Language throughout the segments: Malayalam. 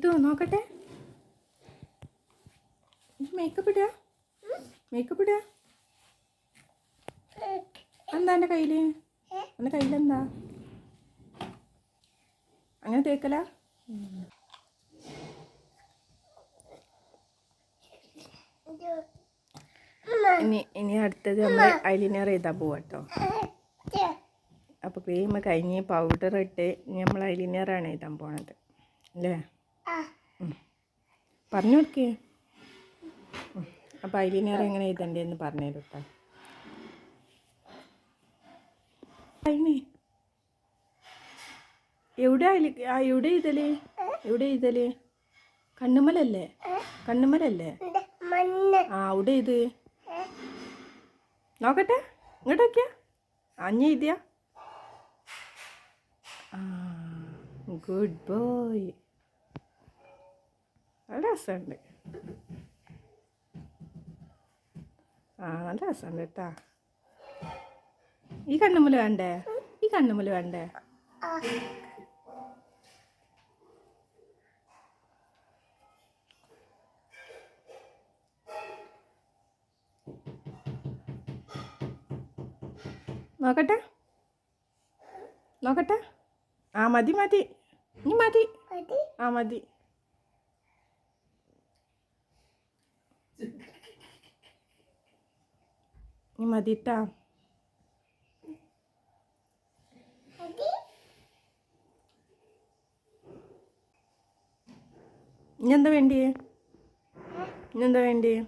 ഇത് നോക്കട്ടെ. മേക്കപ്പ് ഇടുക, മേക്കപ്പ് ഇടുക. എന്താ എൻ്റെ കയ്യിൽ? എൻ്റെ കയ്യിലെന്താ? അങ്ങനെ തേക്കല. ഇനി അടുത്തത് നമ്മൾ ഐലൈനർ ചെയ്താൽ പോവാട്ടോ. അപ്പോൾ ക്രീം കഴിഞ്ഞ് പൗഡർ ഇട്ട് നമ്മൾ ഐലൈനറാണ് എഴുതാൻ പോണത് അല്ലേ? പറഞ്ഞു കൊടുക്കേ. അപ്പോൾ ഐലൈനർ എങ്ങനെ എഴുതണ്ടേന്ന് പറഞ്ഞു തരൂട്ടോ. എവിടെ എഴുതല്? എവിടെ എഴുതല്? കണ്ണുമ്മലല്ലേ? കണ്ണുമ്മലല്ലേ? അവിടെ ഇത് നോക്കട്ടെ. ഇങ്ങോട്ട് നോക്കിയാ അഞ്ഞ എഴുതിയാ. Good boy. നല്ല രസമുണ്ട്. നല്ല രസമുണ്ട് കേട്ടാ. ഈ കണ്ണുമ്മല് വേണ്ടേ? ഈ കണ്ണുമ്മല് വേണ്ടേ? നോക്കട്ടെ, നോക്കട്ടെ. മതി മതി, ഇനി മതി. മതി. ഇനി മതിട്ടാ. ഇനെന്താ വേണ്ടിയേ? ഇനെന്താ വേണ്ടിയേ?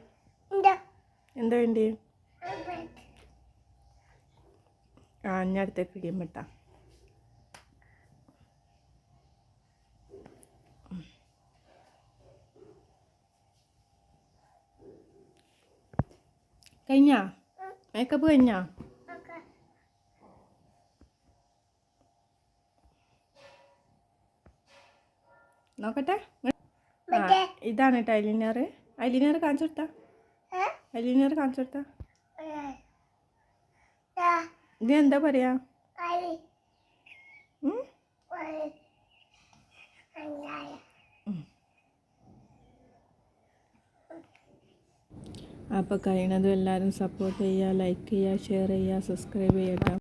എന്താ വേണ്ടിയേ? ഇനി അടുത്തേക്ക് ക്രീം ഇട്ടാ. കഴിഞ്ഞാ? മേക്കപ്പ് കഴിഞ്ഞാ? നോക്കട്ടെ. ഇതാണ് കേട്ടോ ഐലൈനർ. ഐലൈനർ കാണിച്ചു കൊടുത്താ. ഐലൈനർ കാണിച്ചു കൊടുത്താ. ഇത് എന്താ പറയാ? അപ്പോൾ കഴിയുന്നതും എല്ലാവരും സപ്പോർട്ട് ചെയ്യുക, ലൈക്ക് ചെയ്യുക, ഷെയർ ചെയ്യുക, സബ്സ്ക്രൈബ് ചെയ്യുക.